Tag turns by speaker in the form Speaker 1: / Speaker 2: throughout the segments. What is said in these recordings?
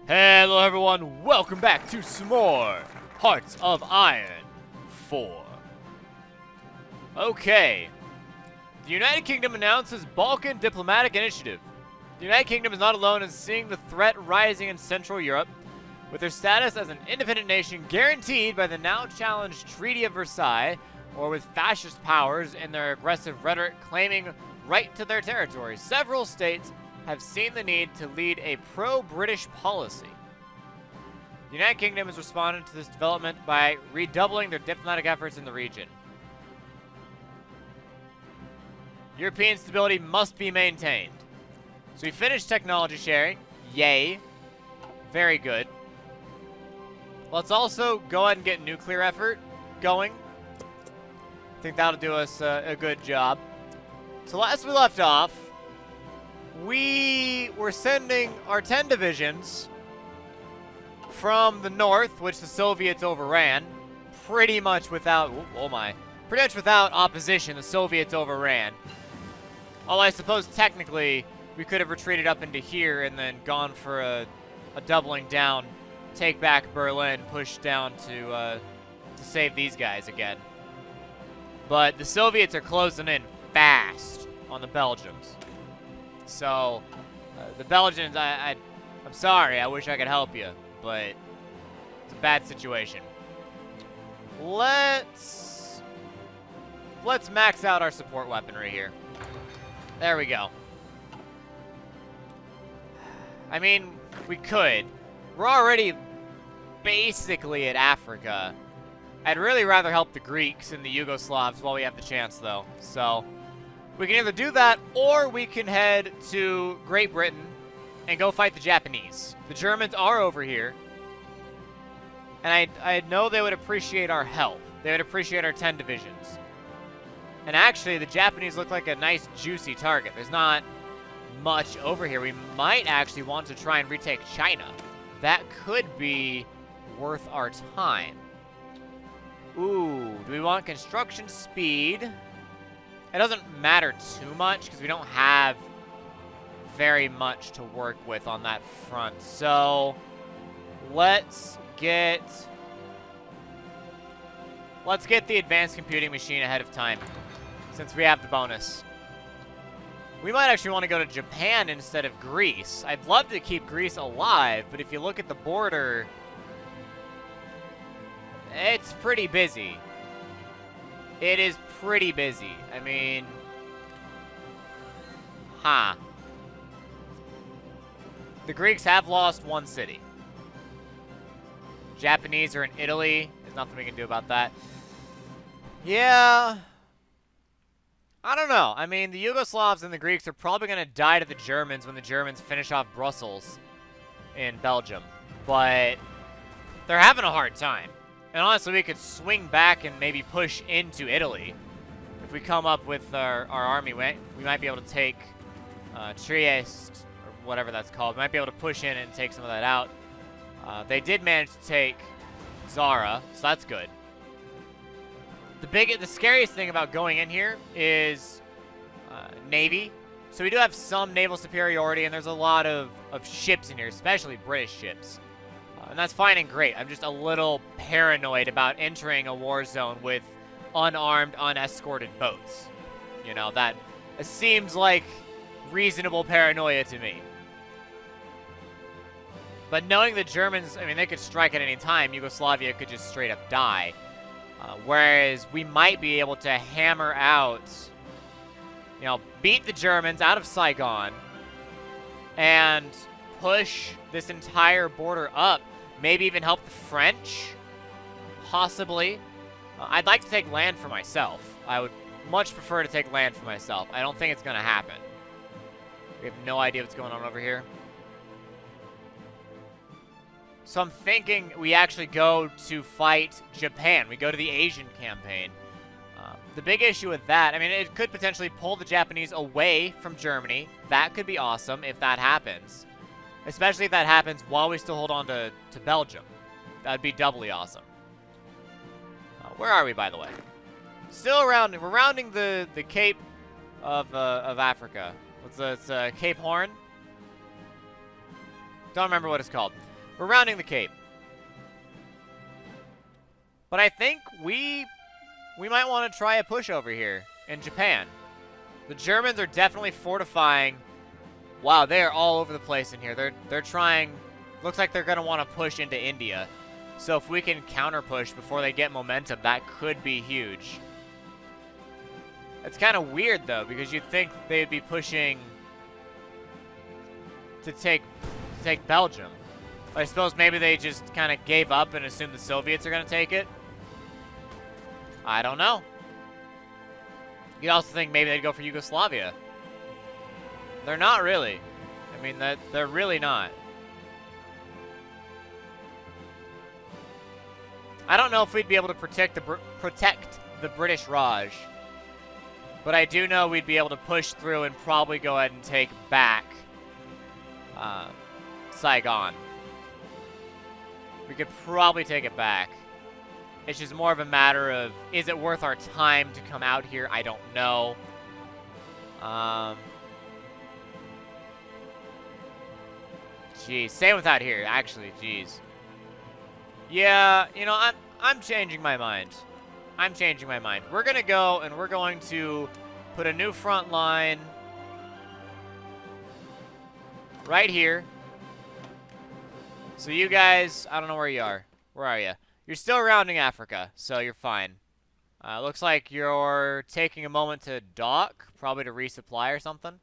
Speaker 1: Hello everyone, welcome back to some more Hearts of Iron 4. Okay. The United Kingdom announces Balkan Diplomatic Initiative. The United Kingdom is not alone in seeing the threat rising in Central Europe, with their status as an independent nation guaranteed by the now challenged Treaty of Versailles, or with fascist powers and their aggressive rhetoric claiming right to their territory. Several states have seen the need to lead a pro-British policy. The United Kingdom has responded to this development by redoubling their diplomatic efforts in the region. European stability must be maintained. So we finished technology sharing. Yay. Very good. Let's also go ahead and get nuclear effort going. I think that'll do us a good job. So last we left off, we were sending our 10 divisions from the north, which the Soviets overran, pretty much without, pretty much without opposition. The Soviets overran. Although I suppose technically we could have retreated up into here and then gone for a doubling down, take back Berlin, push down to save these guys again. But the Soviets are closing in fast on the Belgians. So, the Belgians, I'm sorry, I wish I could help you, but it's a bad situation. Let's max out our support weaponry here. There we go. I mean, we could. We're already basically at Africa. I'd really rather help the Greeks and the Yugoslavs while we have the chance, though. So, we can either do that, or we can head to Great Britain and go fight the Japanese. The Germans are over here. And I know they would appreciate our help. They would appreciate our 10 divisions. And actually, the Japanese look like a nice, juicy target. There's not much over here. We might actually want to try and retake China. That could be worth our time. Ooh, do we want construction speed? It doesn't matter too much because we don't have very much to work with on that front. So, let's get the advanced computing machine ahead of time since we have the bonus. We might actually want to go to Japan instead of Greece. I'd love to keep Greece alive, but if you look at the border, it's pretty busy. It is pretty busy. I mean, the Greeks have lost one city. Japanese are in Italy. There's nothing we can do about that. Yeah. I don't know. I mean, the Yugoslavs and the Greeks are probably going to die to the Germans when the Germans finish off Brussels in Belgium. But they're having a hard time. And honestly, we could swing back and maybe push into Italy. If we come up with our army, we might be able to take Trieste, or whatever that's called. We might be able to push in and take some of that out. They did manage to take Zara, so that's good. The scariest thing about going in here is Navy. So we do have some naval superiority, and there's a lot of ships in here, especially British ships. And that's fine and great. I'm just a little paranoid about entering a war zone with unarmed, unescorted boats. You know, that seems like reasonable paranoia to me. But knowing the Germans, I mean, they could strike at any time. Yugoslavia could just straight up die. Whereas we might be able to hammer out, you know, beat the Germans out of Saigon and push this entire border up. Maybe even help the French, possibly. I'd like to take land for myself. I would much prefer to take land for myself. I don't think it's going to happen. We have no idea what's going on over here. So I'm thinking we actually go to fight Japan. We go to the Asian campaign. The big issue with that, I mean, it could potentially pull the Japanese away from Germany. That could be awesome if that happens. Especially if that happens while we still hold on to Belgium. That'd be doubly awesome. Where are we, by the way? Still around. We're rounding the Cape of Africa. It's Cape Horn. Don't remember what it's called. We're rounding the Cape. But I think we might want to try a push over here in Japan. The Germans are definitely fortifying. Wow, they are all over the place in here. They're trying. Looks like they're going to want to push into India. So if we can counter push before they get momentum, that could be huge. It's kind of weird though, because you'd think they'd be pushing to take Belgium. But I suppose maybe they just kind of gave up and assumed the Soviets are going to take it. I don't know. You'd also think maybe they'd go for Yugoslavia. They're not really. I mean, they're really not. I don't know if we'd be able to protect the British Raj. But I do know we'd be able to push through and probably go ahead and take back Saigon. We could probably take it back. It's just more of a matter of, is it worth our time to come out here? I don't know. Geez, same with out here, actually, geez. Yeah, you know, I'm changing my mind. I'm changing my mind. We're going to go and we're going to put a new front line right here. So you guys, I don't know where you are. Where are you? You're still rounding Africa, so you're fine. Looks like you're taking a moment to dock, probably to resupply or something.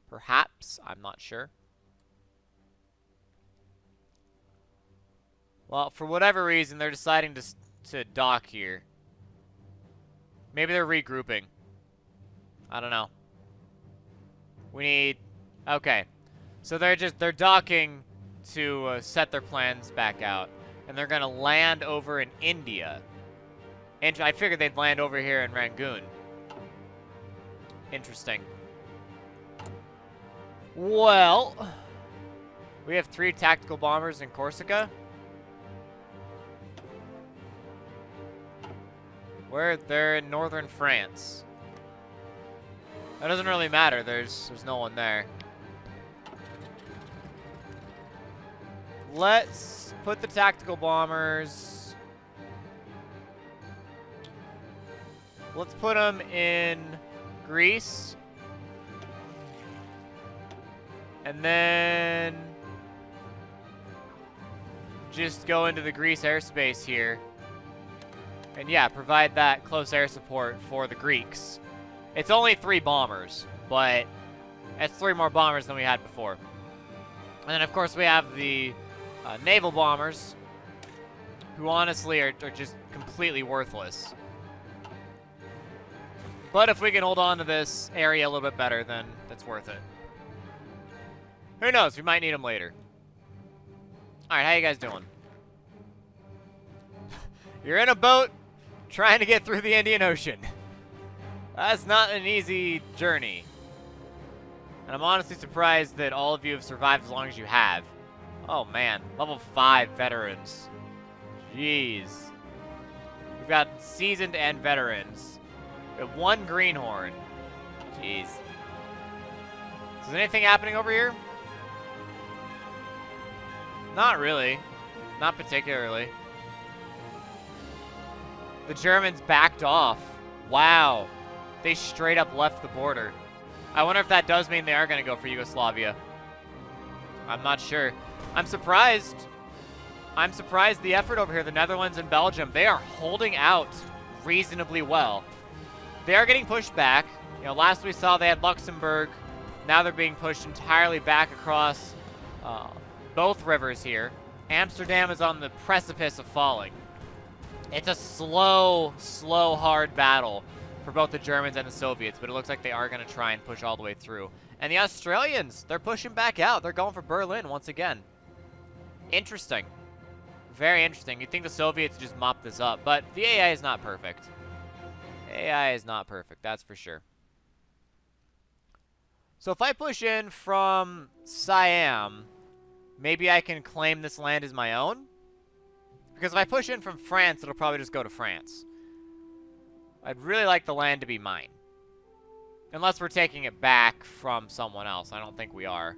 Speaker 1: Perhaps, I'm not sure. Well, for whatever reason, they're deciding to dock here. Maybe they're regrouping. I don't know. We need... Okay. So they're docking to set their plans back out. And they're going to land over in India. And I figured they'd land over here in Rangoon. Interesting. Well, we have 3 tactical bombers in Corsica. They're in northern France. That doesn't really matter. There's no one there. Let's put the tactical bombers. Let's put them in Greece. And then just go into the Greece airspace here. And yeah, provide that close air support for the Greeks. It's only 3 bombers, but it's 3 more bombers than we had before. And then, of course, we have the naval bombers, who honestly are just completely worthless. But if we can hold on to this area a little bit better, then that's worth it. Who knows? We might need them later. All right, how you guys doing? You're in a boat trying to get through the Indian Ocean. That's not an easy journey. And I'm honestly surprised that all of you have survived as long as you have. Oh man, level 5 veterans. Jeez. We've got seasoned and veterans. We have 1 greenhorn. Jeez. Is anything happening over here? Not really. Not particularly. The Germans backed off. Wow. They straight up left the border. I wonder if that does mean they are going to go for Yugoslavia. I'm not sure. I'm surprised. I'm surprised the effort over here, the Netherlands and Belgium, they are holding out reasonably well. They are getting pushed back. You know, last we saw they had Luxembourg. Now they're being pushed entirely back across both rivers here. Amsterdam is on the precipice of falling. It's a slow, hard battle for both the Germans and the Soviets, but it looks like they are going to try and push all the way through. And the Australians, they're pushing back out. They're going for Berlin once again. Interesting. Very interesting. You'd think the Soviets just mop this up, but the AI is not perfect. AI is not perfect, that's for sure. So if I push in from Siam, maybe I can claim this land as my own? Because if I push in from France, it'll probably just go to France. I'd really like the land to be mine. Unless we're taking it back from someone else. I don't think we are.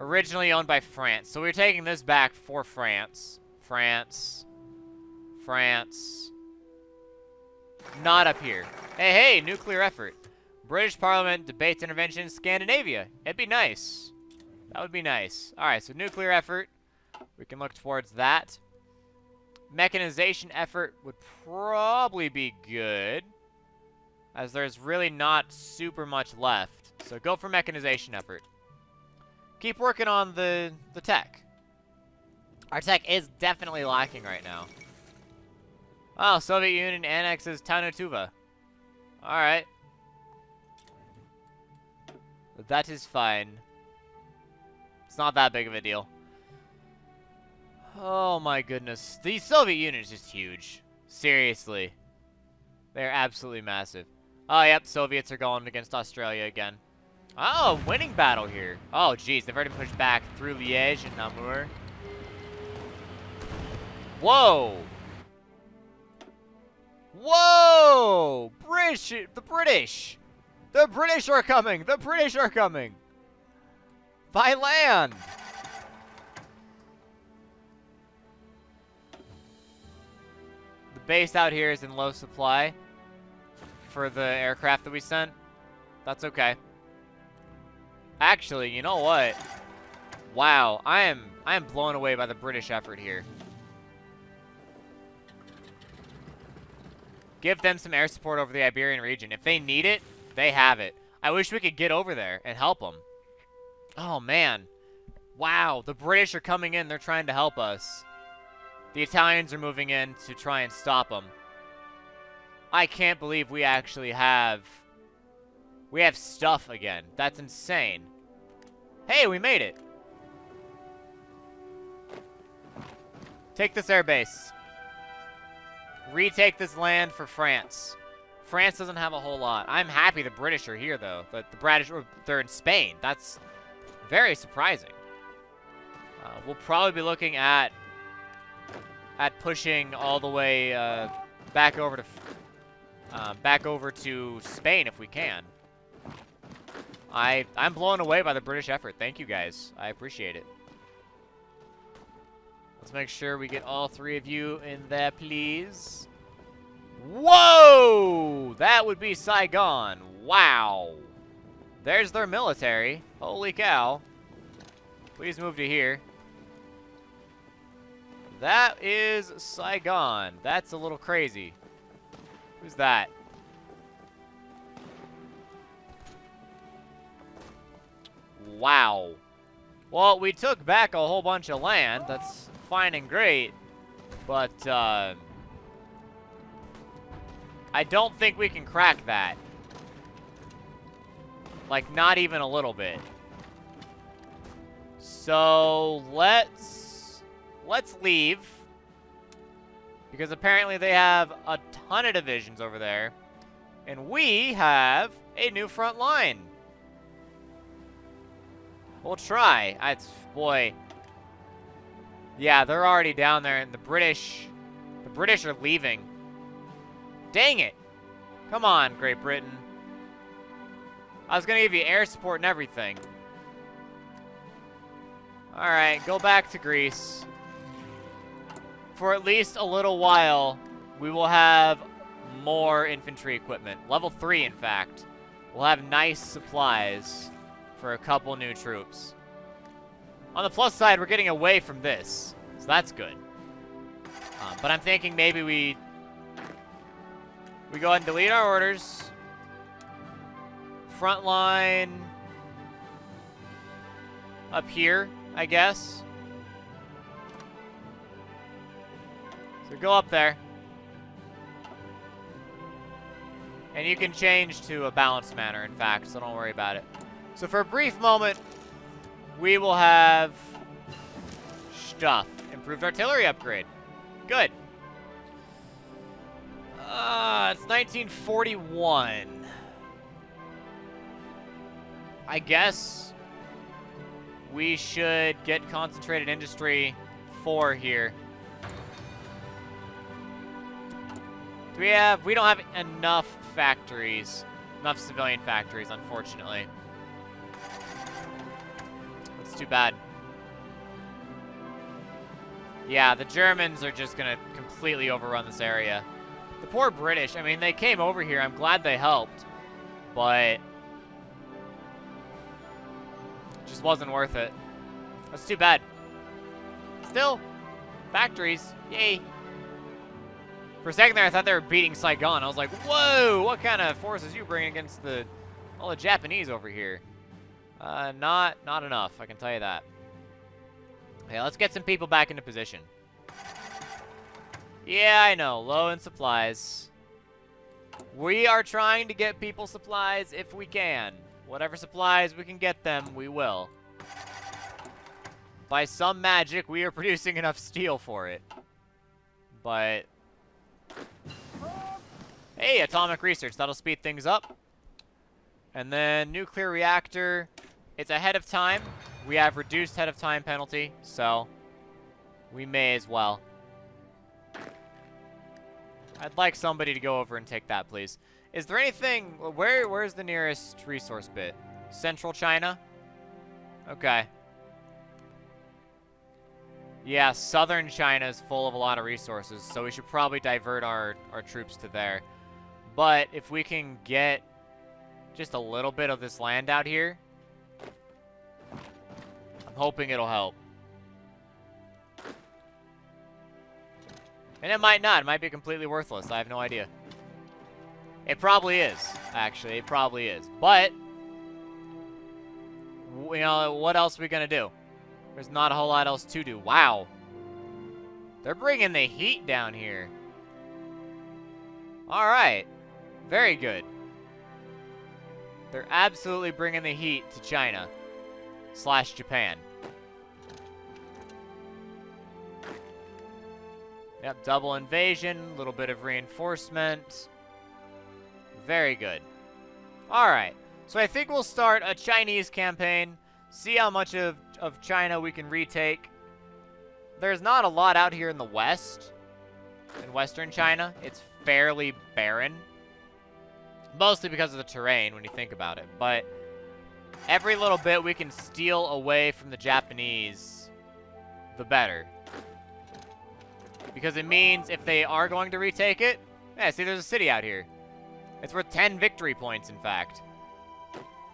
Speaker 1: Originally owned by France. So we're taking this back for France. France. Not up here. Hey, nuclear effort. British Parliament debates intervention in Scandinavia. It'd be nice. That would be nice. Alright, so nuclear effort. We can look towards that. Mechanization effort would probably be good, as there's really not super much left. So go for mechanization effort. Keep working on the tech. Our tech is definitely lacking right now. Oh, Soviet Union annexes Tanutuva. Alright. That is fine. It's not that big of a deal. Oh my goodness. The Soviet Union is just huge. Seriously. They're absolutely massive. Oh, yep, Soviets are going against Australia again. Oh, winning battle here. Oh, geez, they've already pushed back through Liège and Namur. Whoa! Whoa! The British! The British are coming! The British are coming! By land! The base out here is in low supply for the aircraft that we sent. That's okay. Actually, you know what? Wow, I am blown away by the British effort here. Give them some air support over the Iberian region. If they need it, they have it. I wish we could get over there and help them. Oh, man. Wow, the British are coming in. They're trying to help us. The Italians are moving in to try and stop them. I can't believe we actually have... We have stuff again. That's insane. Hey, we made it. Take this airbase. Retake this land for France. France doesn't have a whole lot. I'm happy the British are here, though. But the British, they're in Spain. That's very surprising. We'll probably be looking at pushing all the way back over to Spain if we can. I'm blown away by the British effort. Thank you guys. I appreciate it. Let's make sure we get all three of you in there, please. Whoa! That would be Saigon. Wow. There's their military. Holy cow. Please move to here. That is Saigon. That's a little crazy. Who's that? Wow. Well, we took back a whole bunch of land. That's fine and great. But, I don't think we can crack that. Like, not even a little bit. So, let's leave. Because apparently they have a ton of divisions over there. And we have a new front line. We'll try. Boy. Yeah, they're already down there, and the British are leaving. Dang it. Come on, Great Britain. I was going to give you air support and everything. Alright, go back to Greece. For at least a little while, we will have more infantry equipment. Level 3, in fact. We'll have nice supplies for a couple new troops. On the plus side, we're getting away from this, so that's good. But I'm thinking maybe we go ahead and delete our orders. Front line up here, I guess. So go up there. And you can change to a balanced manner, in fact, so don't worry about it. So for a brief moment, we will have stuff. Improved artillery upgrade. Good. It's 1941. I guess we should get concentrated industry 4 here. We don't have enough factories, enough civilian factories, unfortunately. Let's That's too bad. Yeah, the Germans are just gonna completely overrun this area. The poor British, I mean, they came over here. I'm glad they helped. But... it just wasn't worth it. That's too bad. Still, factories. Yay. For a second there, I thought they were beating Saigon. I was like, whoa, what kind of forces you bring against all the Japanese over here? Not enough, I can tell you that. Okay, let's get some people back into position. Yeah, I know, low in supplies. We are trying to get people supplies if we can. Whatever supplies we can get them, we will. By some magic, we are producing enough steel for it. But... hey, atomic research. That'll speed things up. And then nuclear reactor. It's ahead of time. We have reduced head of time penalty, so we may as well. I'd like somebody to go over and take that, please. Is there anything... where's the nearest resource bit? Central China? Okay. Yeah, southern China is full of a lot of resources, so we should probably divert our troops to there. But if we can get just a little bit of this land out here, I'm hoping it'll help. And it might not. It might be completely worthless. I have no idea. It probably is, actually. It probably is. But, you know, what else are we going to do? There's not a whole lot else to do. Wow. They're bringing the heat down here. All right. Very good. They're absolutely bringing the heat to China / Japan. Yep, double invasion, a little bit of reinforcement. Very good. All right. So I think we'll start a Chinese campaign. See how much of China we can retake. There's not a lot out here in the west. In western China, it's fairly barren. Mostly because of the terrain, when you think about it. But every little bit we can steal away from the Japanese, the better. Because it means if they are going to retake it... yeah, see, there's a city out here. It's worth 10 victory points, in fact.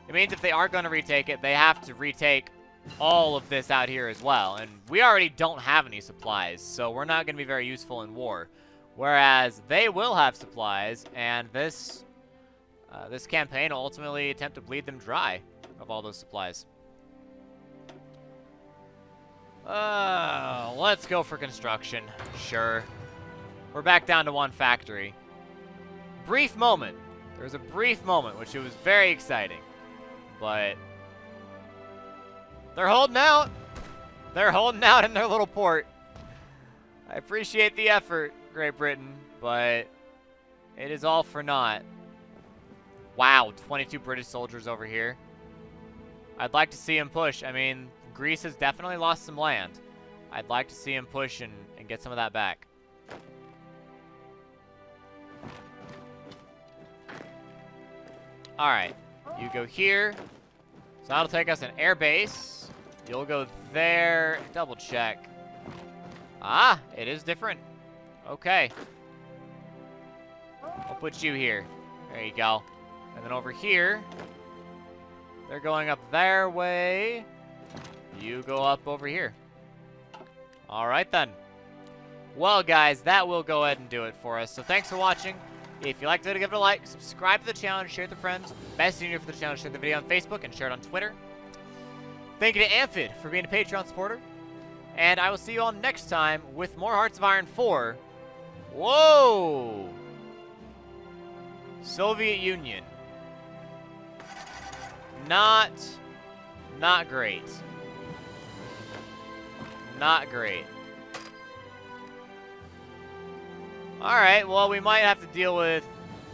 Speaker 1: It means if they are going to retake it, they have to retake all of this out here as well. And we already don't have any supplies, so we're not going to be very useful in war. Whereas they will have supplies, and this campaign will ultimately attempt to bleed them dry of all those supplies. Let's go for construction. Sure. We're back down to one factory. Brief moment. There was a brief moment, which it was very exciting. But they're holding out. They're holding out in their little port. I appreciate the effort, Great Britain, but it is all for naught. Wow, 22 British soldiers over here. I'd like to see him push. I mean, Greece has definitely lost some land. I'd like to see him push and get some of that back. Alright, you go here. So that'll take us an air base. You'll go there. Double check. Ah, it is different. Okay. I'll put you here. There you go. And then over here, they're going up their way. You go up over here. All right, then. Well, guys, that will go ahead and do it for us. So thanks for watching. If you liked the video, give it a like. Subscribe to the channel and share it with friends. Best thing to do for the channel, share the video on Facebook and share it on Twitter. Thank you to Amphid for being a Patreon supporter. And I will see you all next time with more Hearts of Iron 4. Whoa! Soviet Union. Not great. Not great. Alright, well, we might have to deal with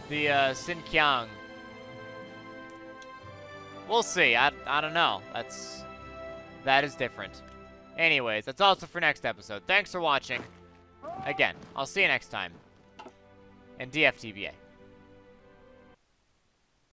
Speaker 1: the Xinjiang. We'll see. I don't know. That is different. Anyways, that's also for next episode. Thanks for watching. Again, I'll see you next time. And DFTBA.